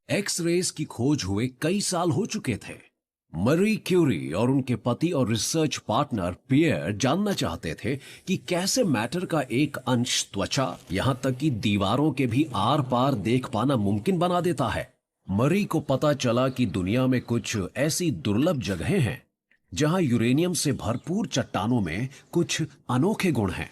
X raise की खोज हुए कई साल हो चुके थे। मरी क्यूरी और उनके पति और रिसर्च पार्टनर पियर जानना चाहते थे कि कैसे मैटर का एक अंश त्वचा, यहां तक कि दीवारों के भी आर पार देख पाना मुमकिन बना देता है। मरी को पता चला कि दुनिया में कुछ ऐसी दुर्लभ जगहें हैं जहां यूरेनियम से भरपूर चट्टानों में कुछ अनोखे गुण हैं।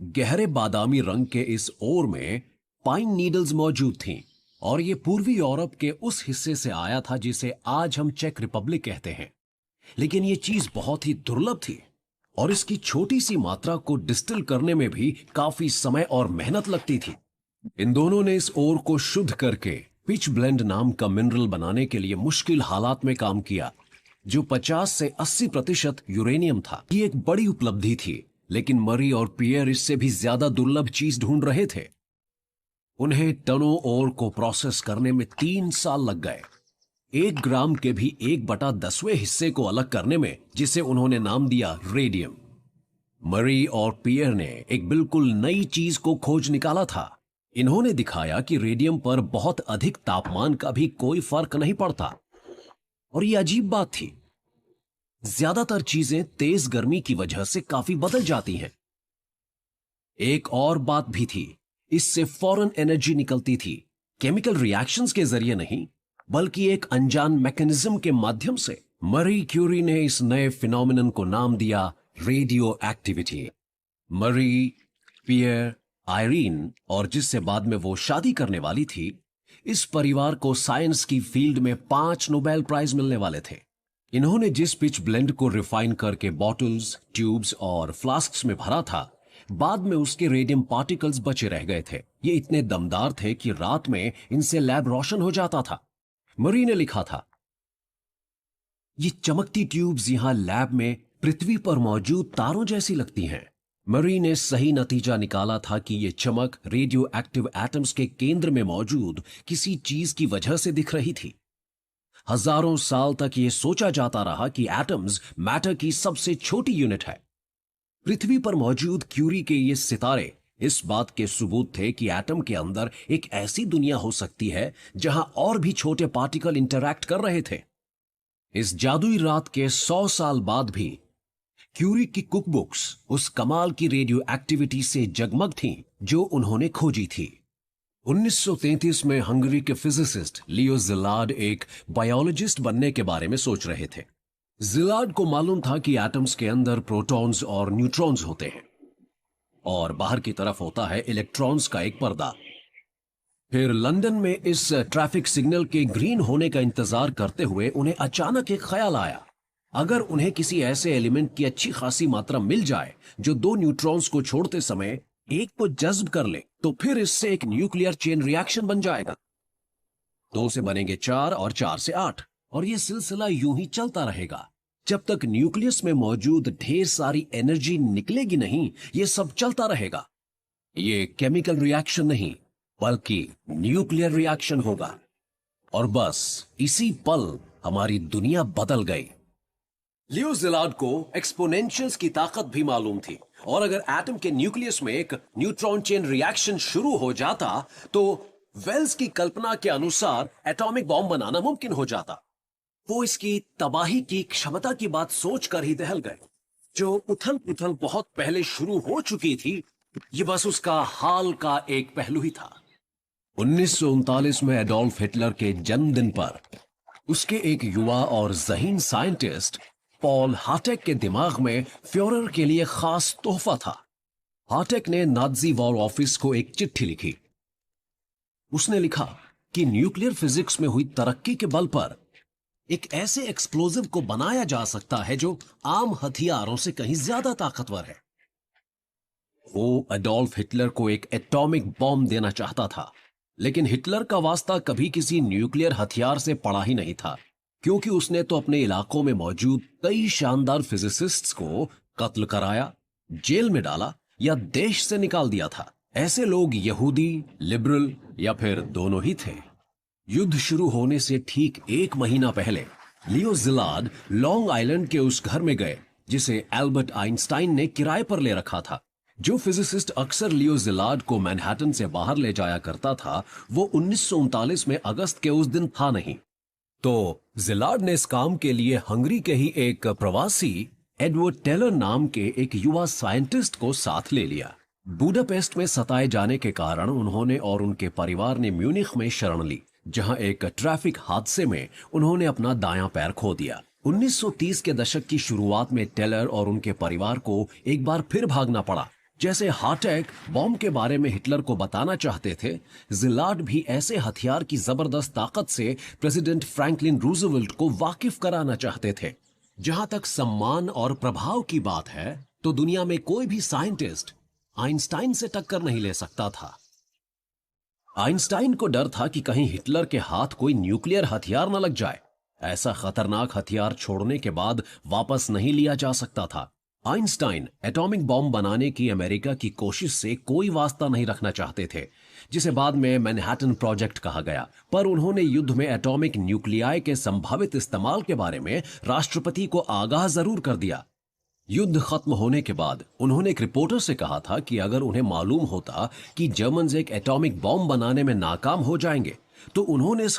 गहरे बादामी रंग के इस ओर में पाइन नीडल्स मौजूद थीं और ये पूर्वी यूरोप के उस हिस्से से आया था जिसे आज हम चेक रिपब्लिक कहते हैं। लेकिन ये चीज बहुत ही दुर्लभ थी और इसकी छोटी सी मात्रा को डिस्टिल करने में भी काफी समय और मेहनत लगती थी। इन दोनों ने इस ओर को शुद्ध करके पिच ब्लेंड नाम का मिनरल बनाने के लिए मुश्किल हालात में काम किया, जो 50 से 80% यूरेनियम था। ये एक बड़ी उपलब्धि थी, लेकिन मरी और पियर इससे भी ज्यादा दुर्लभ चीज ढूंढ रहे थे। उन्हें टनों ओर को प्रोसेस करने में 3 साल लग गए, 1 ग्राम के भी 1/10वें हिस्से को अलग करने में, जिसे उन्होंने नाम दिया रेडियम। मरी और पियर ने एक बिल्कुल नई चीज को खोज निकाला था। इन्होंने दिखाया कि रेडियम पर बहुत अधिक तापमान का भी कोई फर्क नहीं पड़ता। और यह अजीब बात थी, ज्यादातर चीजें तेज गर्मी की वजह से काफी बदल जाती हैं। एक और बात भी थी, इससे फौरन एनर्जी निकलती थी, केमिकल रिएक्शंस के जरिए नहीं, बल्कि एक अनजान मैकेनिज्म के माध्यम से। मरी क्यूरी ने इस नए फिनोमिनन को नाम दिया रेडियो एक्टिविटी। मरी, पियर, आयरीन और जिससे बाद में वो शादी करने वाली थी, इस परिवार को साइंस की फील्ड में 5 नोबेल प्राइज मिलने वाले थे। इन्होंने जिस पिच ब्लेंड को रिफाइन करके बॉटल्स, ट्यूब्स और फ्लास्क्स में भरा था, बाद में उसके रेडियम पार्टिकल्स बचे रह गए थे। ये इतने दमदार थे कि रात में इनसे लैब रोशन हो जाता था। मरी ने लिखा था, ये चमकती ट्यूब्स यहां लैब में पृथ्वी पर मौजूद तारों जैसी लगती हैं। मरी ने सही नतीजा निकाला था कि यह चमक रेडियो एक्टिव एटम्स के केंद्र में मौजूद किसी चीज की वजह से दिख रही थी। हजारों साल तक यह सोचा जाता रहा कि एटम्स मैटर की सबसे छोटी यूनिट है। पृथ्वी पर मौजूद क्यूरी के ये सितारे इस बात के सबूत थे कि एटम के अंदर एक ऐसी दुनिया हो सकती है जहां और भी छोटे पार्टिकल इंटरैक्ट कर रहे थे। इस जादुई रात के 100 साल बाद भी क्यूरी की कुकबुक्स उस कमाल की रेडियो एक्टिविटी से जगमग थीं जो उन्होंने खोजी थी। 1933 में हंगरी के फिजिसिस्ट लियो ज़िलार्ड एक बायोलॉजिस्ट बनने के बारे में सोच रहे थे। ज़िलार्ड को मालूम था कि एटम्स के अंदर प्रोटॉन्स और न्यूट्रॉन्स होते हैं और बाहर की तरफ होता है इलेक्ट्रॉन्स का एक पर्दा। फिर लंदन में इस ट्रैफिक सिग्नल के ग्रीन होने का इंतजार करते हुए उन्हें अचानक एक ख्याल आया, अगर उन्हें किसी ऐसे एलिमेंट की अच्छी खासी मात्रा मिल जाए जो 2 न्यूट्रॉन्स को छोड़ते समय एक को जज्ब कर ले, तो फिर इससे एक न्यूक्लियर चेन रिएक्शन बन जाएगा। 2 से बनेंगे 4 और 4 से 8, और यह सिलसिला यूं ही चलता रहेगा जब तक न्यूक्लियस में मौजूद ढेर सारी एनर्जी निकलेगी नहीं। यह सब चलता रहेगा। यह केमिकल रिएक्शन नहीं बल्कि न्यूक्लियर रिएक्शन होगा। और बस इसी पल हमारी दुनिया बदल गई। लियो ज़िलार्ड को एक्सपोनेंशियल्स की ताकत भी मालूम थी, और अगर एटम के न्यूक्लियस में एक न्यूट्रॉन चेन रिएक्शन शुरू हो जाता तो वेल्स की कल्पना के अनुसार एटॉमिक बॉम्ब बनाना मुमकिन हो जाता। वो इसकी तबाही की क्षमता की बात सोचकर ही दहल गए। जो उथल पुथल बहुत पहले शुरू हो चुकी थी, ये बस उसका हाल का एक पहलू ही था। 1939 में एडोल्फ हिटलर के जन्मदिन पर उसके एक युवा और ज़हीन साइंटिस्ट पॉल हार्टेक के दिमाग में फ्यूहरर के लिए खास तोहफा था। हार्टेक ने नाज़ी वॉर ऑफिस को एक चिट्ठी लिखी। उसने लिखा कि न्यूक्लियर फिजिक्स में हुई तरक्की के बल पर एक ऐसे एक्सप्लोजिव को बनाया जा सकता है जो आम हथियारों से कहीं ज्यादा ताकतवर है। वो एडोल्फ हिटलर को एक एटॉमिक बॉम्ब देना चाहता था, लेकिन हिटलर का वास्ता कभी किसी न्यूक्लियर हथियार से पड़ा ही नहीं था, क्योंकि उसने तो अपने इलाकों में मौजूद कई शानदार फिजिसिस्ट्स को कत्ल कराया, जेल में डाला या देश से निकाल दिया था। ऐसे लोग यहूदी, लिबरल या फिर दोनों ही थे। युद्ध शुरू होने से ठीक 1 महीना पहले लियो ज़िलार्ड लॉन्ग आइलैंड के उस घर में गए जिसे एल्बर्ट आइंस्टाइन ने किराए पर ले रखा था। जो फिजिसिस्ट अक्सर लियो जिलार्ड को मैनहट्टन से बाहर ले जाया करता था, वो 1939 में अगस्त के उस दिन था नहीं। तो जिलार्ड ने इस काम के लिए हंगरी के ही एक प्रवासी एडवर्ड टेलर नाम के एक युवा साइंटिस्ट को साथ ले लिया। बुडापेस्ट में सताए जाने के कारण उन्होंने और उनके परिवार ने म्यूनिख में शरण ली, जहां एक ट्रैफिक हादसे में उन्होंने अपना दायां पैर खो दिया। 1930 के दशक की शुरुआत में टेलर और उनके परिवार को एक बार फिर भागना पड़ा। जैसे हार्टेक बॉम्ब के बारे में हिटलर को बताना चाहते थे, जिलार्ड भी ऐसे हथियार की जबरदस्त ताकत से प्रेसिडेंट फ्रैंकलिन रूजवेल्ट को वाकिफ कराना चाहते थे। जहां तक सम्मान और प्रभाव की बात है, तो दुनिया में कोई भी साइंटिस्ट आइंस्टाइन से टक्कर नहीं ले सकता था। आइंस्टाइन को डर था कि कहीं हिटलर के हाथ कोई न्यूक्लियर हथियार न लग जाए। ऐसा खतरनाक हथियार छोड़ने के बाद वापस नहीं लिया जा सकता था। आइंस्टाइन एटॉमिक बॉम्ब बनाने की अमेरिका की कोशिश से कोई वास्ता नहीं रखना चाहते थे, जिसे बाद में मैनहट्टन प्रोजेक्ट कहा गया। पर उन्होंने युद्ध में एटॉमिक न्यूक्लियाई के संभावित इस्तेमाल के बारे में राष्ट्रपति को आगाह जरूर कर दिया। युद्ध खत्म होने के बाद उन्होंने एक रिपोर्टर से कहा था कि अगर उन्हें मालूम होता कि जर्मन्स एक एटॉमिक बॉम्ब बनाने में नाकाम हो जाएंगे, तो उन्होंने इस